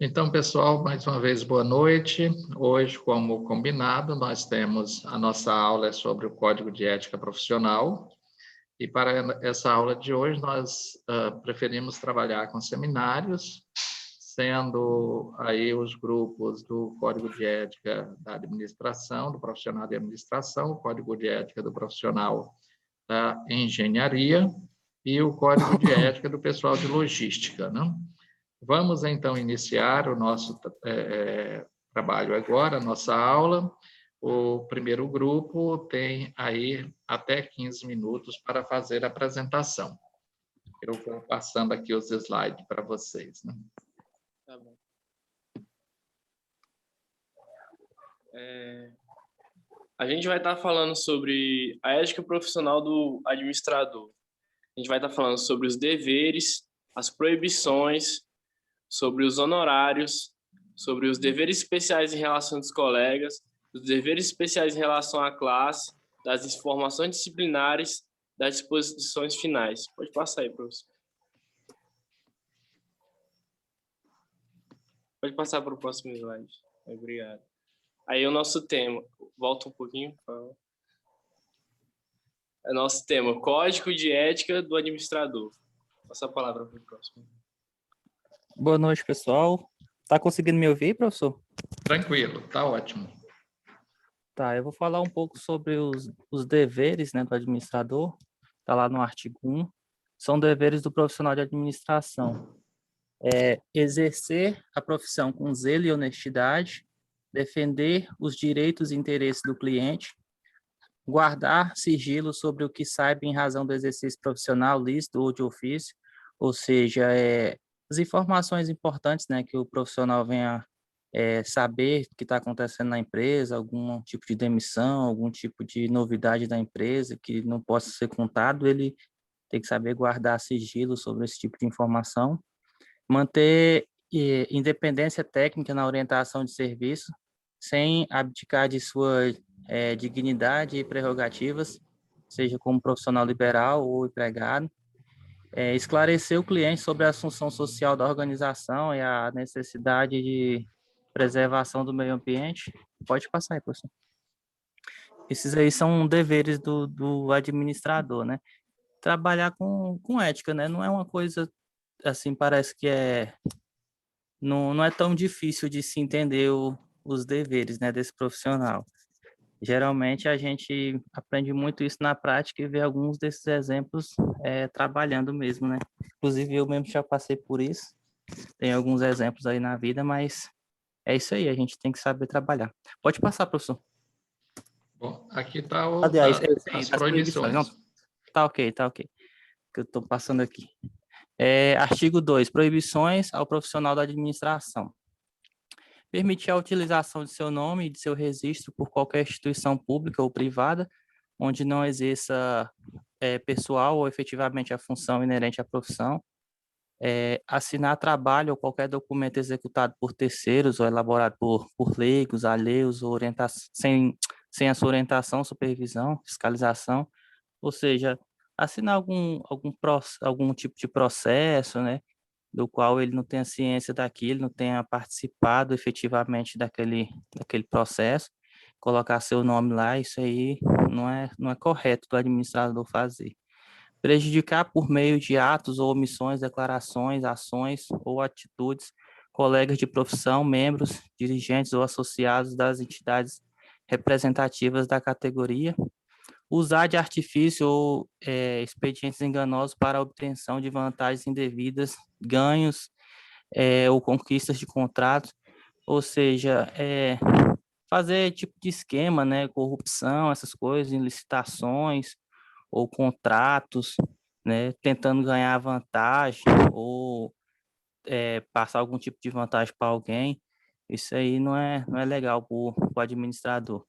Então, pessoal, mais uma vez, boa noite. Hoje, como combinado, nós temos a nossa aula sobre o Código de Ética Profissional. E para essa aula de hoje, nós preferimos trabalhar com seminários, sendo aí os grupos do Código de Ética da Administração, do profissional de administração, o Código de Ética do profissional da engenharia e o Código de Ética do pessoal de logística, né? Vamos, então, iniciar o nosso trabalho agora, a nossa aula. O primeiro grupo tem aí até 15 minutos para fazer a apresentação. Eu vou passando aqui os slides para vocês, né? Tá bom. A gente vai estar falando sobre a ética profissional do administrador. A gente vai estar falando sobre os deveres, as proibições, sobre os honorários, sobre os deveres especiais em relação aos colegas, os deveres especiais em relação à classe, das informações disciplinares, das disposições finais. Pode passar aí, professor. Pode passar para o próximo slide. Obrigado. Aí o nosso tema, volta um pouquinho, por favor. É nosso tema, Código de Ética do Administrador. Passa a palavra para o próximo. Boa noite, pessoal. Tá conseguindo me ouvir, professor? Tranquilo, tá ótimo. Tá, eu vou falar um pouco sobre os deveres, né, do administrador. Tá lá no artigo 1. São deveres do profissional de administração. Exercer a profissão com zelo e honestidade, defender os direitos e interesses do cliente, guardar sigilo sobre o que saiba em razão do exercício profissional lícito ou de ofício, ou seja, as informações importantes, né, que o profissional venha saber o que está acontecendo na empresa, algum tipo de demissão, algum tipo de novidade da empresa que não possa ser contado, ele tem que saber guardar sigilo sobre esse tipo de informação, manter independência técnica na orientação de serviço, sem abdicar de sua dignidade e prerrogativas, seja como profissional liberal ou empregado, esclarecer o cliente sobre a função social da organização e a necessidade de preservação do meio ambiente. Pode passar aí, professor. Esses aí são deveres do administrador, né? Trabalhar com ética, né? Não é uma coisa, assim, parece que não é tão difícil de se entender os deveres, né, desse profissional. Geralmente a gente aprende muito isso na prática e vê alguns desses exemplos trabalhando mesmo, né? Inclusive eu mesmo já passei por isso, tem alguns exemplos aí na vida, mas é isso aí, a gente tem que saber trabalhar. Pode passar, professor. Bom, aqui está Aliás, as das proibições. Não, tá ok, que eu estou passando aqui. Artigo 2, proibições ao profissional da administração. Permitir a utilização de seu nome e de seu registro por qualquer instituição pública ou privada, onde não exerça pessoal ou efetivamente a função inerente à profissão. Assinar trabalho ou qualquer documento executado por terceiros ou elaborado por leigos, alheios, ou sem a sua orientação, supervisão, fiscalização. Ou seja, assinar algum tipo de processo, né, do qual ele não tenha ciência daquilo, não tenha participado efetivamente daquele processo, colocar seu nome lá, isso aí não é correto do administrador fazer. Prejudicar por meio de atos ou omissões, declarações, ações ou atitudes, colegas de profissão, membros, dirigentes ou associados das entidades representativas da categoria, usar de artifício ou expedientes enganosos para a obtenção de vantagens indevidas, ganhos ou conquistas de contratos, ou seja, fazer tipo de esquema, né, corrupção, essas coisas, em licitações ou contratos, né, tentando ganhar vantagem ou passar algum tipo de vantagem para alguém. Isso aí não é legal para o administrador.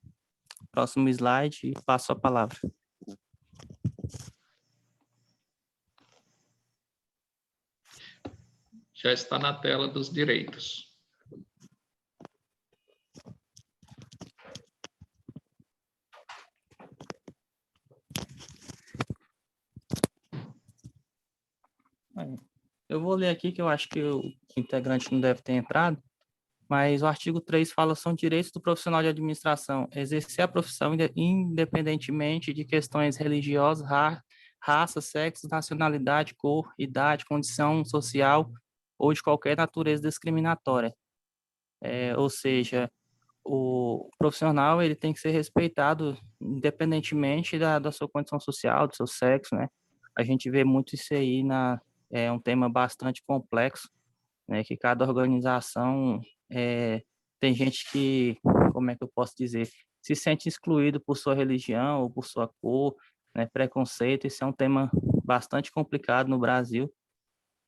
Próximo slide e passo a palavra. Já está na tela dos direitos. Eu vou ler aqui, que eu acho que o integrante não deve ter entrado, mas o artigo 3 fala: são direitos do profissional de administração exercer a profissão independentemente de questões religiosas, raça, sexo, nacionalidade, cor, idade, condição social ou de qualquer natureza discriminatória. Ou seja, o profissional ele tem que ser respeitado independentemente da sua condição social, do seu sexo, né? A gente vê muito isso aí é um tema bastante complexo, né? Que cada organização tem gente que, como é que eu posso dizer, se sente excluído por sua religião ou por sua cor, né? Preconceito, isso é um tema bastante complicado no Brasil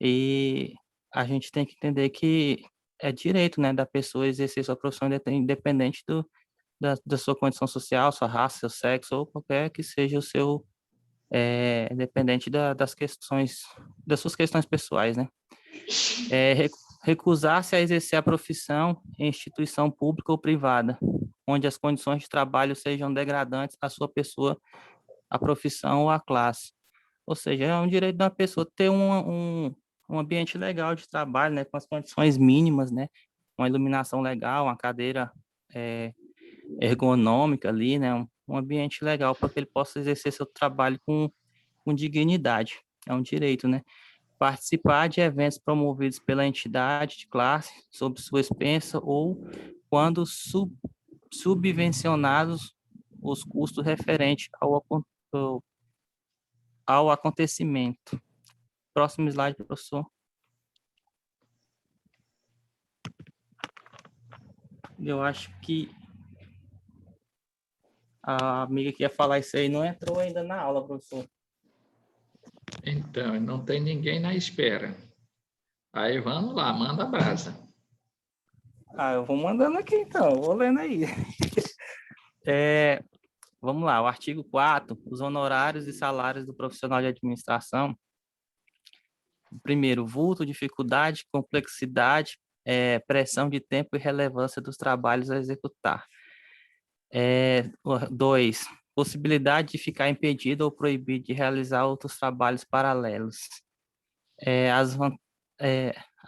e a gente tem que entender que é direito, né, da pessoa exercer sua profissão independente da sua condição social, sua raça, seu sexo ou qualquer que seja o seu, independente das questões, das suas questões pessoais, né? Recusar-se a exercer a profissão em instituição pública ou privada, onde as condições de trabalho sejam degradantes à sua pessoa, à profissão ou à classe. Ou seja, é um direito da pessoa ter um ambiente legal de trabalho, né, com as condições mínimas, né, uma iluminação legal, uma cadeira ergonômica ali, né, um ambiente legal para que ele possa exercer seu trabalho com dignidade. É um direito, né? Participar de eventos promovidos pela entidade de classe sob sua expensa ou quando subvencionados os custos referentes ao acontecimento. Próximo slide, professor. Eu acho que a amiga que ia falar isso aí não entrou ainda na aula, professor. Então, não tem ninguém na espera. Aí vamos lá, manda a brasa. Eu vou mandando aqui então, vou lendo aí. Vamos lá, o artigo 4, os honorários e salários do profissional de administração. Primeiro, vulto, dificuldade, complexidade, pressão de tempo e relevância dos trabalhos a executar. 2, possibilidade de ficar impedido ou proibido de realizar outros trabalhos paralelos.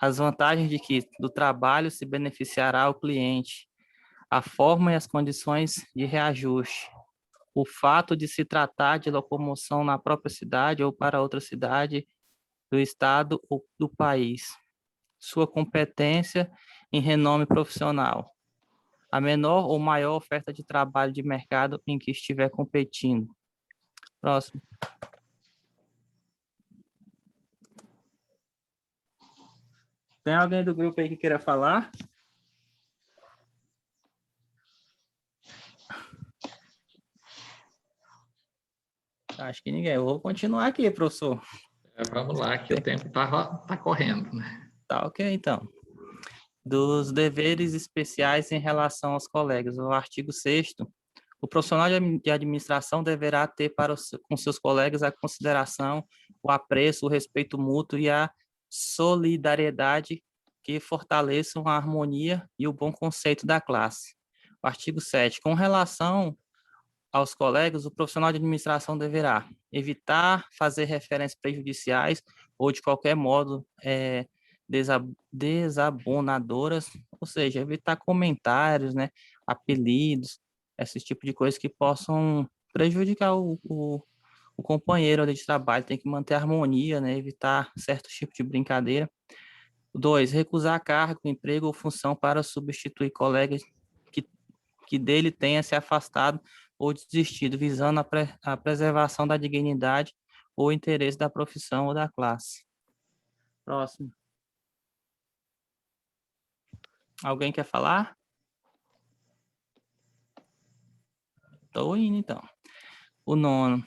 As vantagens do trabalho se beneficiará o cliente, a forma e as condições de reajuste, o fato de se tratar de locomoção na própria cidade ou para outra cidade do estado ou do país, sua competência em renome profissional, a menor ou maior oferta de trabalho de mercado em que estiver competindo. Próximo. Tem alguém do grupo aí que queira falar? Acho que ninguém. Eu vou continuar aqui, professor. Vamos lá, que o tempo está correndo, né? Tá, ok, então. Dos deveres especiais em relação aos colegas. O artigo 6º, o profissional de administração deverá ter com seus colegas a consideração, o apreço, o respeito mútuo e a solidariedade que fortaleçam a harmonia e o bom conceito da classe. O artigo 7º, com relação aos colegas, o profissional de administração deverá evitar fazer referências prejudiciais ou, de qualquer modo, desabonadoras, ou seja, evitar comentários, né, apelidos, esse tipo de coisas que possam prejudicar o companheiro ali de trabalho. Tem que manter a harmonia, né, evitar certos tipos de brincadeira. 2, recusar cargo, emprego ou função para substituir colegas que dele tenha se afastado ou desistido, visando a preservação da dignidade ou interesse da profissão ou da classe. Próximo. Alguém quer falar? Estou indo, então. O 9º.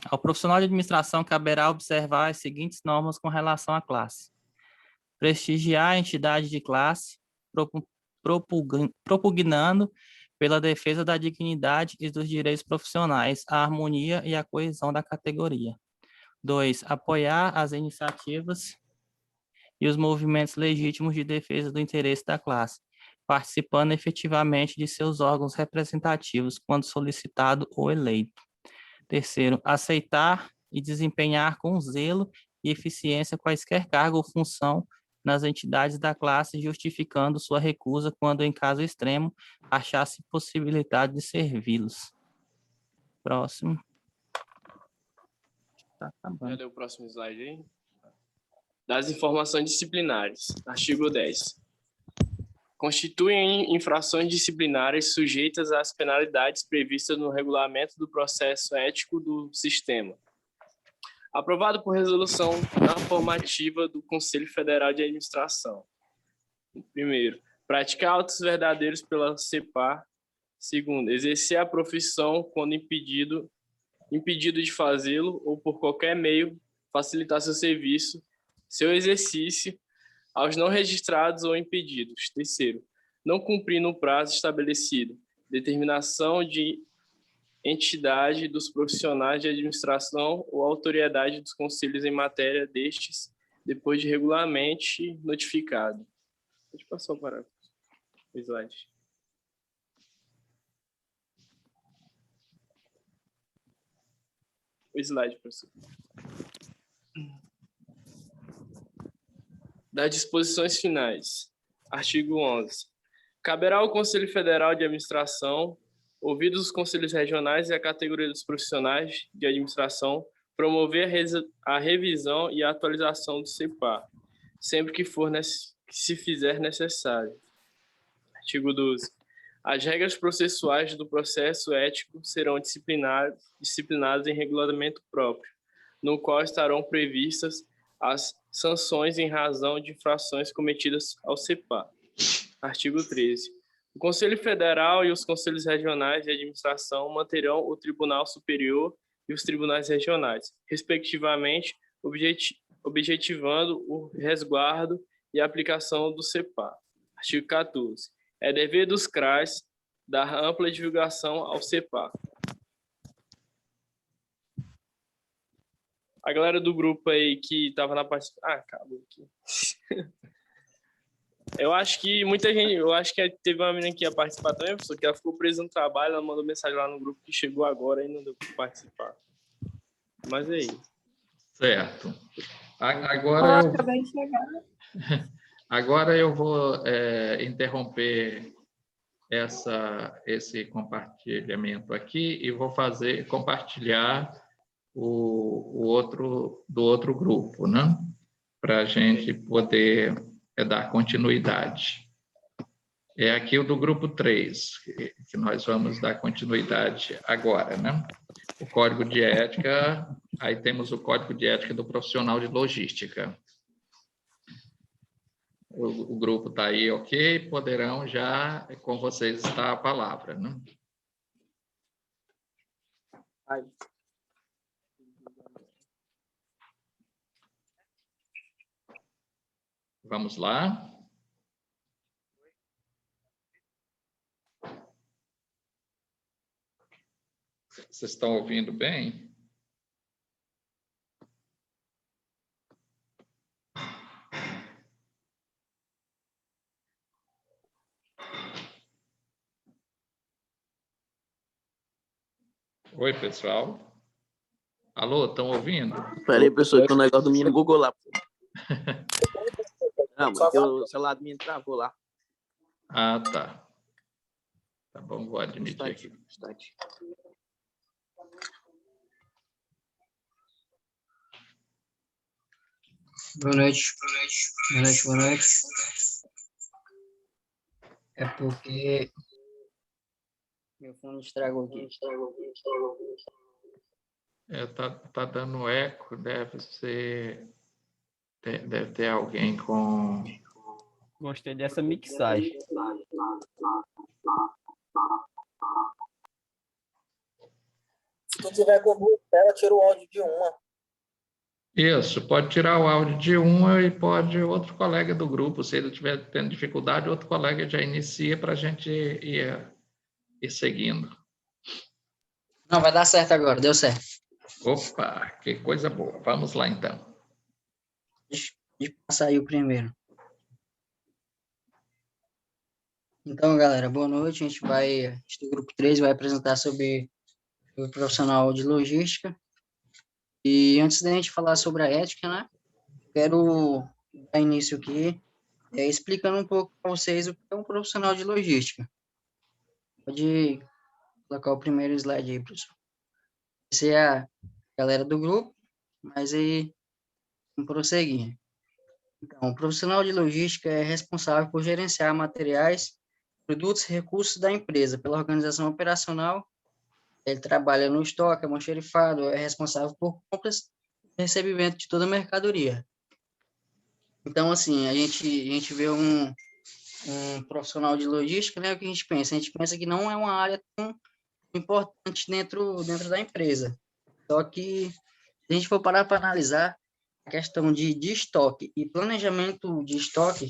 Ao profissional de administração caberá observar as seguintes normas com relação à classe: prestigiar a entidade de classe, propugnando pela defesa da dignidade e dos direitos profissionais, a harmonia e a coesão da categoria. 2, apoiar as iniciativas e os movimentos legítimos de defesa do interesse da classe, participando efetivamente de seus órgãos representativos quando solicitado ou eleito. 3º, aceitar e desempenhar com zelo e eficiência quaisquer cargo ou função nas entidades da classe, justificando sua recusa quando, em caso extremo, achasse possibilidade de servi-los. Próximo. Tá Já acabando. deu o próximo slide aí? Das informações disciplinares. Artigo 10. Constituem infrações disciplinares sujeitas às penalidades previstas no regulamento do processo ético do sistema. Aprovado por resolução normativa do Conselho Federal de Administração. Primeiro, praticar autos verdadeiros pela CEPAR. Segundo, exercer a profissão quando impedido de fazê-lo ou por qualquer meio facilitar seu serviço, seu exercício aos não registrados ou impedidos. Terceiro, não cumprir no prazo estabelecido, determinação de entidade dos profissionais de administração ou autoridade dos conselhos em matéria destes, depois de regularmente notificado. Pode passar o parágrafo. O slide. O slide, professor. Das disposições finais. Artigo 11. Caberá ao Conselho Federal de Administração, ouvidos os conselhos regionais e a categoria dos profissionais de administração, promover a revisão e a atualização do CEPAR, sempre que se fizer necessário. Artigo 12. As regras processuais do processo ético serão disciplinadas em regulamento próprio, no qual estarão previstas as sanções em razão de infrações cometidas ao CEPAR. Artigo 13. O Conselho Federal e os Conselhos Regionais de Administração manterão o Tribunal Superior e os Tribunais Regionais, respectivamente, objetivando o resguardo e a aplicação do CEPAR. Artigo 14. É dever dos CRAs dar ampla divulgação ao CEPAR. A galera do grupo aí que estava na participação... acabou aqui. Eu acho que muita gente... Eu acho que teve uma menina que ia participar também, professor, que ela ficou presa no trabalho, ela mandou mensagem lá no grupo que chegou agora e não deu para participar. Mas é isso. Certo. Agora eu vou interromper esse compartilhamento aqui e vou compartilhar o outro do outro grupo, né? Para a gente poder dar continuidade. É aqui o do grupo 3, que nós vamos dar continuidade agora, né? O Código de Ética, aí temos o Código de Ética do Profissional de Logística. O grupo está aí, ok? Poderão já, com vocês, está a palavra, né? Vamos lá. Vocês estão ouvindo bem? Oi, pessoal. Alô, estão ouvindo? Peraí, professor, que o negócio do menino Google lá. Não, mas o celular do menino travou lá. Ah, tá. Tá bom, vou admitir aqui. Boa noite. Boa noite. É porque meu fone estragou aqui. Tá dando eco, deve ter alguém com... Gostei dessa mixagem. Se tu tiver com duas telas, tira o áudio de uma. Isso, pode tirar o áudio de uma e pode outro colega do grupo, se ele estiver tendo dificuldade, outro colega já inicia para a gente ir seguindo. Não, vai dar certo agora, deu certo. Opa, que coisa boa. Vamos lá, então. Deixa eu passar aí o primeiro. Então, galera, boa noite. A gente do grupo 3 vai apresentar sobre o profissional de logística. E antes da gente falar sobre a ética, né, quero dar início aqui, explicando um pouco para vocês o que é um profissional de logística. Pode colocar o primeiro slide aí, professor. Essa é a galera do grupo, mas aí vamos prosseguir. Então, o profissional de logística é responsável por gerenciar materiais, produtos e recursos da empresa pela organização operacional. Ele trabalha no estoque, almoxarifado, é responsável por compras e recebimento de toda a mercadoria. Então, assim, a gente vê um profissional de logística, né, o que a gente pensa? A gente pensa que não é uma área tão importante dentro da empresa. Só que, se a gente for parar para analisar, a questão de estoque e planejamento de estoque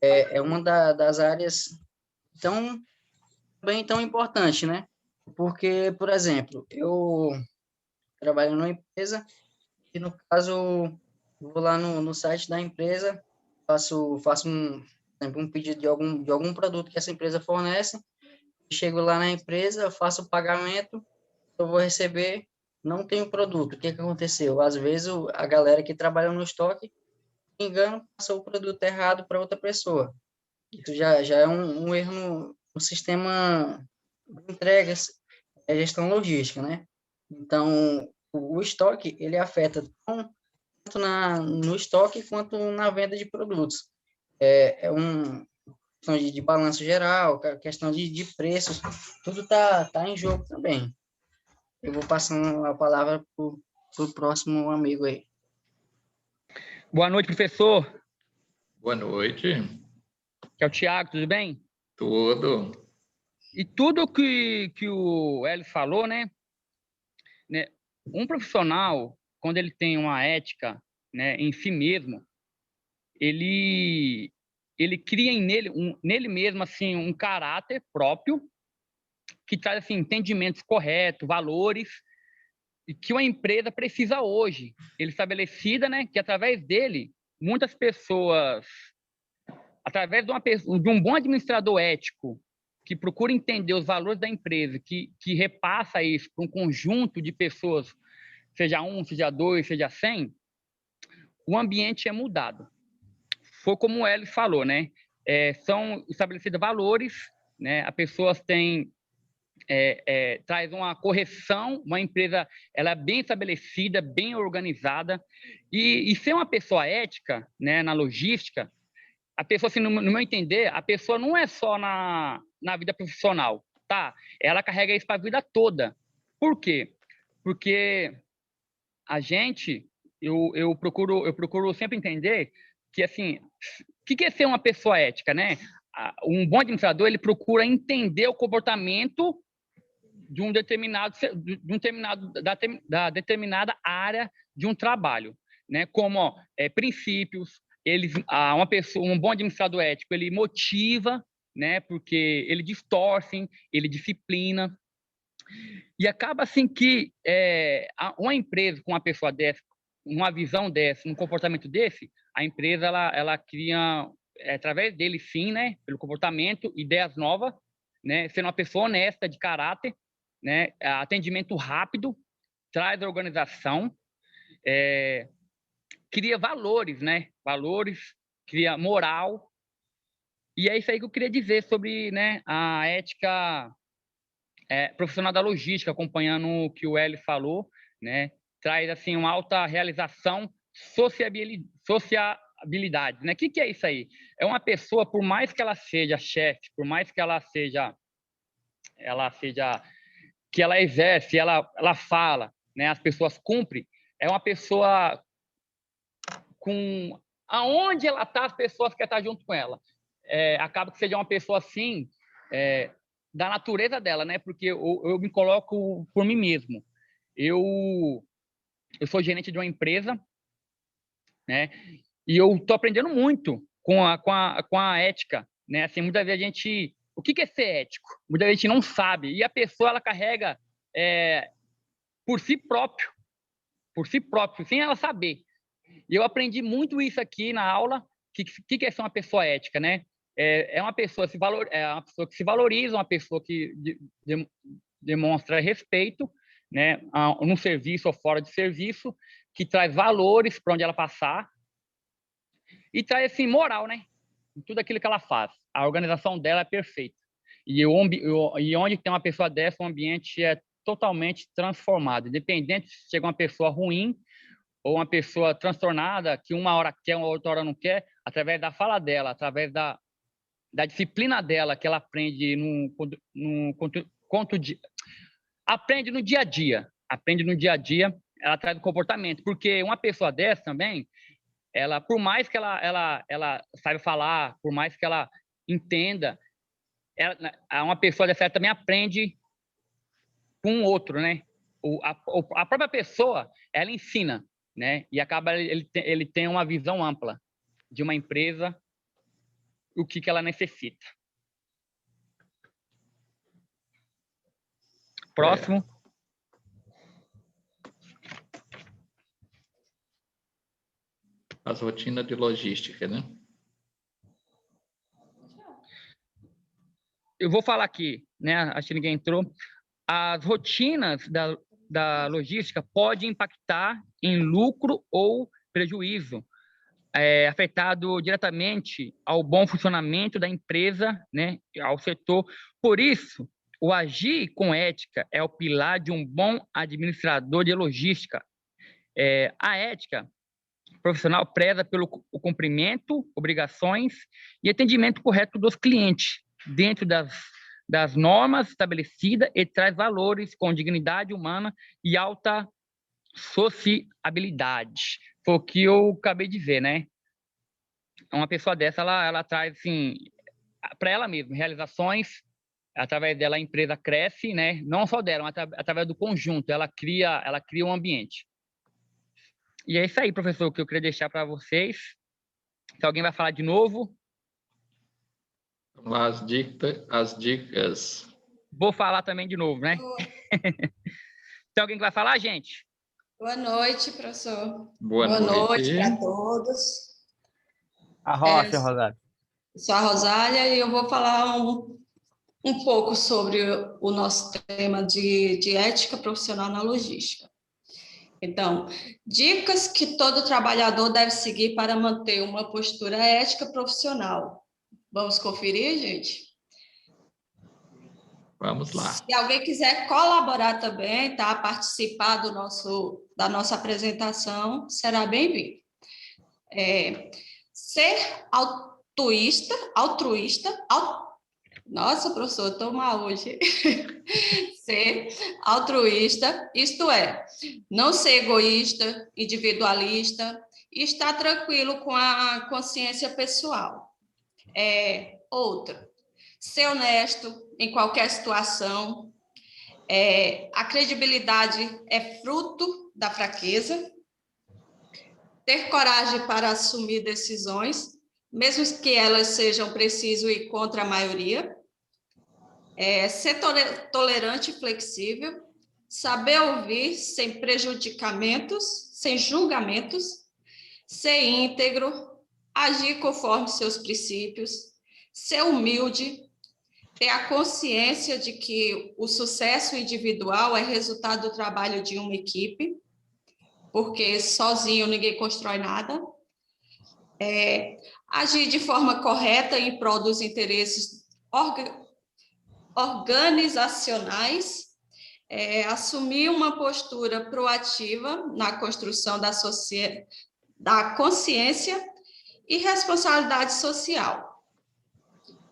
é uma das áreas tão importante, né? Porque, por exemplo, eu trabalho numa empresa e, no caso, vou lá no site da empresa, faço por exemplo, um pedido de algum produto que essa empresa fornece, chego lá na empresa, faço o pagamento, eu vou receber, não tenho produto. O que aconteceu? Às vezes, a galera que trabalha no estoque, me engano, passou o produto errado para outra pessoa. Isso já é um erro no sistema de entregas, é gestão logística, né? Então, o estoque, ele afeta tanto no estoque quanto na venda de produtos. É uma questão de balanço geral, questão de preços, tudo tá em jogo também. Eu vou passando a palavra para o próximo amigo aí. Boa noite, professor. Boa noite. Que é o Thiago, tudo bem? Tudo. E tudo que o Hélio falou, né? Um profissional, quando ele tem uma ética, né, em si mesmo, ele cria nele mesmo assim um caráter próprio que traz assim entendimentos corretos, valores e que uma empresa precisa hoje. Ele estabelecida, né, que através dele muitas pessoas, através de um bom administrador ético que procura entender os valores da empresa, que repassa isso para um conjunto de pessoas, seja um, seja dois, seja 100, o ambiente é mudado. Foi como o Hélio falou, né? São estabelecidos valores, né? As pessoas têm traz uma correção, uma empresa ela é bem estabelecida, bem organizada, e ser uma pessoa ética, né, na logística, a pessoa, assim, no meu entender, a pessoa não é só na vida profissional, tá? Ela carrega isso para a vida toda. Por quê? Porque a gente, eu procuro sempre entender que, assim, o que é ser uma pessoa ética, né? Um bom administrador, ele procura entender o comportamento de um determinado da determinada área de um trabalho, né? Como princípios, um bom administrador ético, ele motiva, né? Porque ele distorce, ele disciplina, e acaba assim que uma empresa com uma pessoa dessa, uma visão dessa, um comportamento desse, a empresa ela cria através dele sim, né? Pelo comportamento, ideias novas, né? Sendo uma pessoa honesta, de caráter, né? Atendimento rápido, traz organização, cria valores, né? Valores, cria moral. E é isso aí que eu queria dizer sobre, né, a ética profissional da logística, acompanhando o que o Hélio falou, né? Traz assim uma alta realização, sociabilidade, né? O que é isso aí? É uma pessoa, por mais que ela seja chefe, por mais que ela seja que ela exerce, ela fala, né? As pessoas cumprem. É uma pessoa com aonde ela está, as pessoas querem estar junto com ela. Acaba que seja uma pessoa assim, da natureza dela, né? Porque eu me coloco por mim mesmo. Eu sou gerente de uma empresa, né? E eu tô aprendendo muito com a ética, né? Assim, muitas vezes a gente, o que é ser ético? Muitas vezes a gente não sabe, e a pessoa ela carrega por si próprio, sem ela saber. E eu aprendi muito isso aqui na aula, que é ser uma pessoa ética, né? É uma pessoa uma pessoa que se valoriza, uma pessoa que demonstra respeito, né, num serviço ou fora de serviço, que traz valores para onde ela passar e traz, assim, moral, né, em tudo aquilo que ela faz. A organização dela é perfeita. E onde tem uma pessoa dessa, o ambiente é totalmente transformado. Independente se chega uma pessoa ruim ou uma pessoa transtornada, que uma hora quer, uma outra hora não quer, através da fala dela, através da disciplina dela, que ela aprende aprende no dia a dia, ela traz o comportamento. Porque uma pessoa dessa também, ela, por mais que ela saiba falar, por mais que ela entenda, uma pessoa dessa também aprende com o outro, né? A própria pessoa, ela ensina, né? E acaba ele tem uma visão ampla de uma empresa, o que ela necessita. Próximo. As rotinas de logística, né? Eu vou falar aqui, né? Acho que ninguém entrou. As rotinas da logística podem impactar em lucro ou prejuízo, afetado diretamente ao bom funcionamento da empresa, né? Ao setor. Por isso, o agir com ética é o pilar de um bom administrador de logística. A ética profissional preza pelo cumprimento, obrigações e atendimento correto dos clientes, dentro das normas estabelecidas, e traz valores com dignidade humana e alta sociabilidade. Foi o que eu acabei de ver, né? Uma pessoa dessa, ela traz, assim, para ela mesma, realizações. Através dela, a empresa cresce, né? Não só dela, mas através do conjunto. Ela cria um ambiente. E é isso aí, professor, que eu queria deixar para vocês. Se alguém vai falar de novo. Vamos lá, as dicas. Vou falar também de novo, né? Tem alguém que vai falar, gente? Boa noite, professor. Boa noite para todos. A Rocha, Rosário. Sou a Rosália e eu vou falar um pouco sobre o nosso tema de ética profissional na logística. Então, dicas que todo trabalhador deve seguir para manter uma postura ética profissional. Vamos conferir, gente? Vamos lá. Se alguém quiser colaborar também, tá? Participar da nossa apresentação, será bem-vindo. Ser nossa, professor, estou mal hoje. Ser altruísta, isto é, não ser egoísta, individualista, e estar tranquilo com a consciência pessoal. Outra, ser honesto em qualquer situação. A credibilidade é fruto da fraqueza. Ter coragem para assumir decisões, mesmo que elas sejam precisas e contra a maioria. Ser tolerante e flexível. Saber ouvir sem prejudicamentos, sem julgamentos. Ser íntegro. Agir conforme seus princípios. Ser humilde. Ter a consciência de que o sucesso individual é resultado do trabalho de uma equipe, porque sozinho ninguém constrói nada. Agir de forma correta em prol dos interesses organizacionais, assumir uma postura proativa na construção da consciência e responsabilidade social.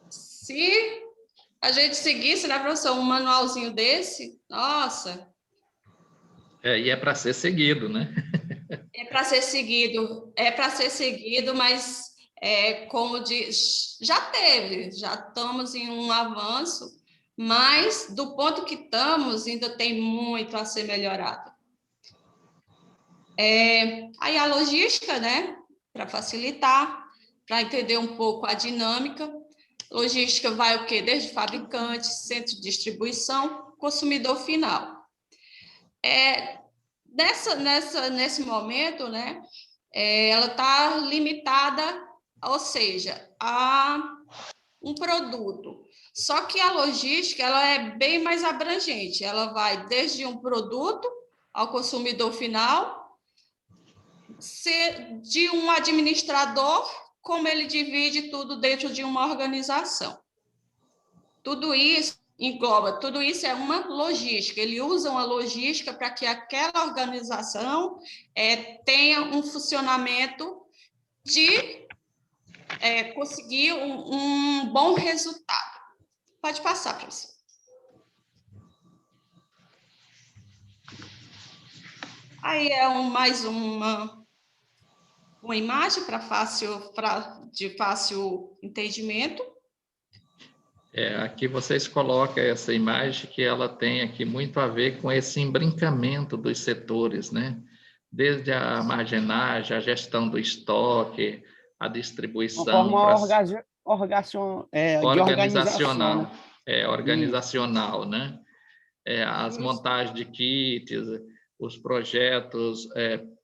Se a gente seguisse, né, professor, um manualzinho desse, nossa... E é para ser seguido, né? É para ser seguido, mas como já estamos em um avanço, mas do ponto que estamos, ainda tem muito a ser melhorado. Aí a logística, né, para facilitar, para entender um pouco a dinâmica. Logística vai o quê? Desde fabricante, centro de distribuição, consumidor final. Nesse momento, né, ela está limitada, ou seja, um produto. Só que a logística ela é bem mais abrangente. Ela vai desde um produto ao consumidor final, de um administrador, como ele divide tudo dentro de uma organização. Tudo isso engloba, tudo isso é uma logística. Ele usa uma logística para que aquela organização tenha um funcionamento de conseguir um bom resultado. Pode passar, professor. Aí é mais uma imagem de fácil entendimento. Aqui vocês colocam essa imagem que ela tem aqui muito a ver com esse embrincamento dos setores, né? Desde a armazenagem, a gestão do estoque, a distribuição. Uma forma organizacional. Organizacional, né? As montagens de kits, os projetos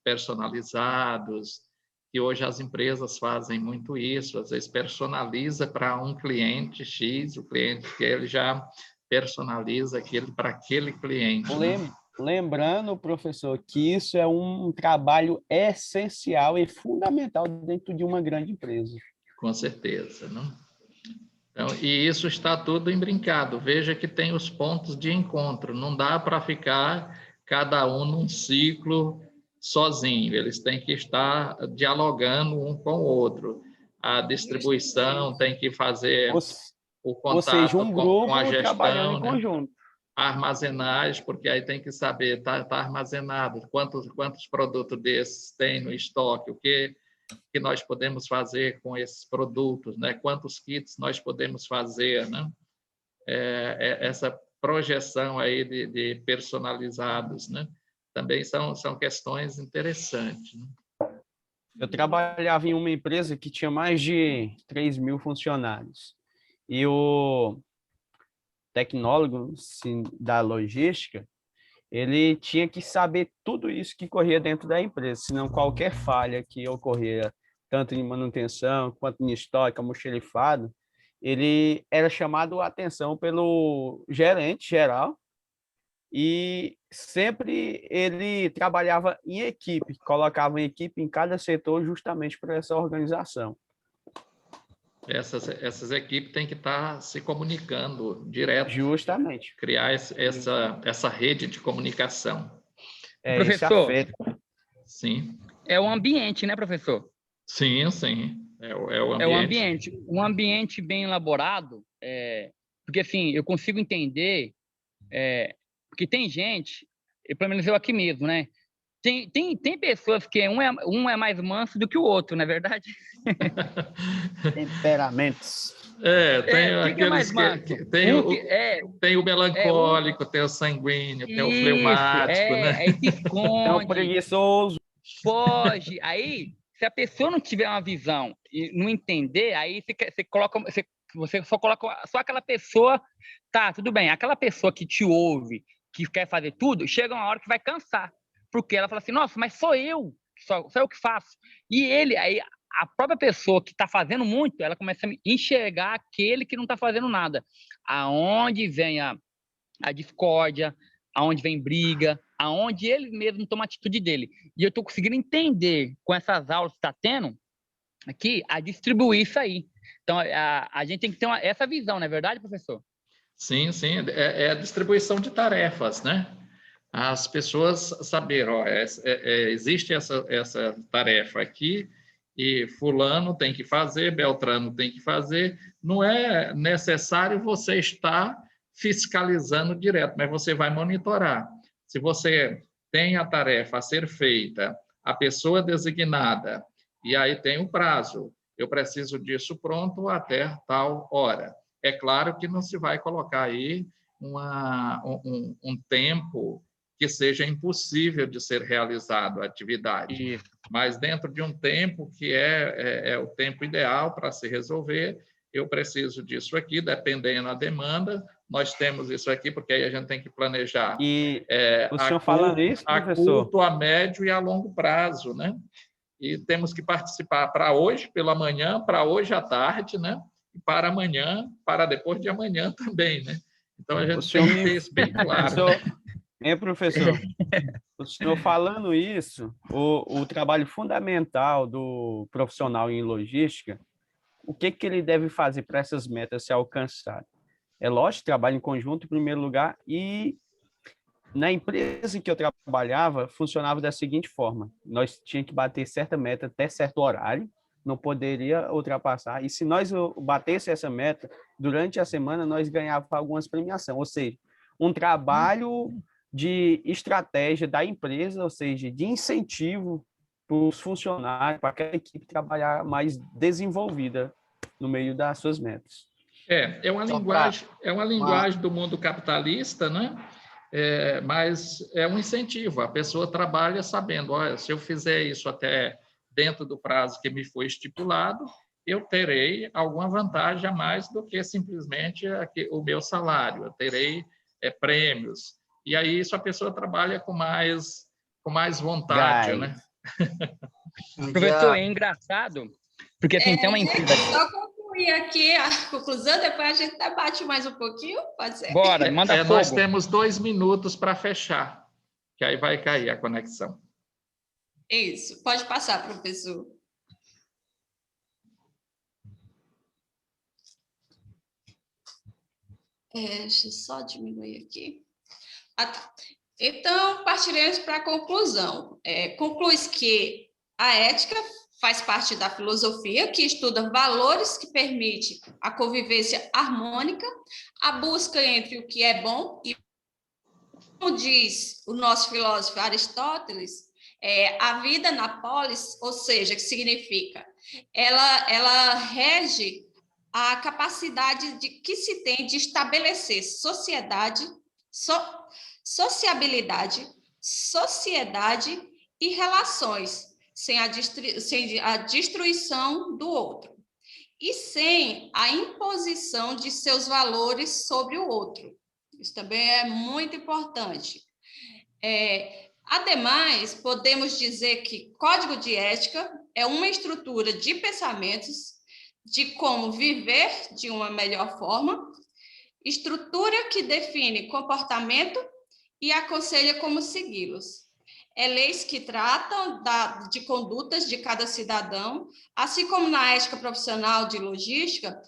personalizados, que hoje as empresas fazem muito isso, às vezes personaliza para um cliente X, o cliente que ele já personaliza aquilo para aquele cliente. Lembrando, professor, que isso é um trabalho essencial e fundamental dentro de uma grande empresa. Com certeza, não? Então, e isso está tudo imbrincado. Veja que tem os pontos de encontro. Não dá para ficar cada um num ciclo sozinho. Eles têm que estar dialogando um com o outro. A distribuição tem que fazer o contato com a gestão, trabalhando em conjunto. A armazenagem, porque aí tem que saber, está armazenado, quantos produtos desses tem no estoque, o que nós podemos fazer com esses produtos, né? Quantos kits nós podemos fazer, né? Essa projeção aí de personalizados, né? Também são questões interessantes, né? Eu trabalhava em uma empresa que tinha mais de 3.000 funcionários. E o tecnólogo da logística, ele tinha que saber tudo isso que corria dentro da empresa, senão qualquer falha que ocorria, tanto em manutenção quanto em estoque, almoxerifado, ele era chamado a atenção pelo gerente geral e sempre ele trabalhava em equipe, colocava uma equipe em cada setor justamente para essa organização. Essas equipes têm que estar se comunicando direto. Justamente. Criar essa rede de comunicação. Professor, sim. É o ambiente, né, professor? Sim, sim. É o ambiente. É o ambiente. Um ambiente bem elaborado, porque assim, eu consigo entender, porque tem gente, pelo menos eu aqui mesmo, né? Tem pessoas que um é mais manso do que o outro, não é verdade? Temperamentos. Tem aqueles que tem o melancólico, tem o sanguíneo, tem o fleumático, né? Aí se esconde. É o preguiçoso. Foge. Aí, se a pessoa não tiver uma visão e não entender, aí você só coloca só aquela pessoa, tá, tudo bem, aquela pessoa que te ouve, que quer fazer tudo, chega uma hora que vai cansar. Porque ela fala assim, nossa, mas sou eu que faço. E aí a própria pessoa que está fazendo muito, ela começa a enxergar aquele que não está fazendo nada. Aonde vem a discórdia, aonde vem briga, aonde ele mesmo toma a atitude dele. E eu estou conseguindo entender, com essas aulas que está tendo aqui, a distribuir isso aí. Então, a gente tem que ter essa visão, não é verdade, professor? Sim, sim. É a distribuição de tarefas, né? As pessoas saberam, existe essa tarefa aqui e fulano tem que fazer, Beltrano tem que fazer. Não é necessário você estar fiscalizando direto, mas você vai monitorar. Se você tem a tarefa a ser feita, a pessoa designada, e aí tem o prazo, eu preciso disso pronto até tal hora. É claro que não se vai colocar aí um tempo que seja impossível de ser realizado a atividade. Mas dentro de um tempo que é o tempo ideal para se resolver, eu preciso disso aqui, dependendo da demanda, nós temos isso aqui, porque aí a gente tem que planejar o senhor falando isso, professor? A curto, a médio e a longo prazo, né? E temos que participar para hoje pela manhã, para hoje à tarde, né? para amanhã, para depois de amanhã também, né? Então, a O gente senhor tem que me- ter isso bem O claro. senhor, professor? O senhor falando isso, o trabalho fundamental do profissional em logística, o que ele deve fazer para essas metas se alcançarem? É lógico, trabalho em conjunto, em primeiro lugar, e na empresa em que eu trabalhava, funcionava da seguinte forma: nós tínhamos que bater certa meta até certo horário, não poderia ultrapassar, e se nós batesse essa meta, durante a semana nós ganhávamos algumas premiações, ou seja, um trabalho de estratégia da empresa, ou seja, de incentivo para os funcionários, para aquela equipe trabalhar mais desenvolvida no meio das suas metas. É uma Só pra- linguagem do mundo capitalista, né? Mas é um incentivo. A pessoa trabalha sabendo, olha, se eu fizer isso até dentro do prazo que me foi estipulado, eu terei alguma vantagem a mais do que simplesmente o meu salário. Eu terei prêmios. E aí isso a pessoa trabalha com mais vontade, né? no Professor, dia é engraçado, porque assim, tem uma empresa... Só concluir aqui a conclusão, depois a gente debate mais um pouquinho, pode ser? Bora, manda fogo. Nós temos 2 minutos para fechar, que aí vai cair a conexão. Isso, pode passar, professor. Deixa eu só diminuir aqui. Tá. Então, partiremos para a conclusão. Conclui-se que a ética faz parte da filosofia, que estuda valores que permitem a convivência harmônica, a busca entre o que é bom e, como diz o nosso filósofo Aristóteles, a vida na polis, ou seja, que significa, ela rege a capacidade que se tem de estabelecer sociabilidade, sociedade e relações, sem a destruição do outro e sem a imposição de seus valores sobre o outro. Isso também é muito importante. Ademais, podemos dizer que código de ética é uma estrutura de pensamentos de como viver de uma melhor forma, estrutura que define comportamento e aconselha como segui-los. Leis que tratam de condutas de cada cidadão, assim como na ética profissional de logística,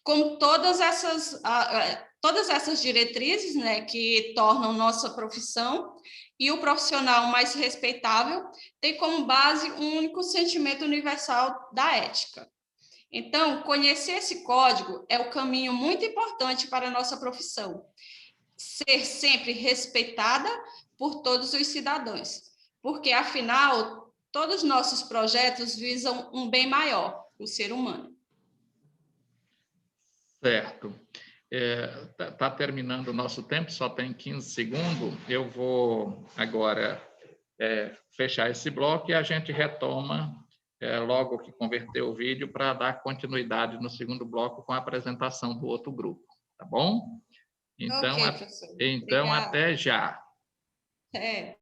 como todas essas diretrizes, né, que tornam nossa profissão e o profissional mais respeitável, tem como base um único sentimento universal da ética. Então, conhecer esse código é um caminho muito importante para a nossa profissão. Ser sempre respeitada por todos os cidadãos, porque, afinal, todos os nossos projetos visam um bem maior, o ser humano. Certo. Está terminando o nosso tempo, só tem 15 segundos. Eu vou agora fechar esse bloco e a gente retoma logo que converter o vídeo para dar continuidade no segundo bloco com a apresentação do outro grupo, tá bom? Então, Ok, professor. então Obrigada. até já.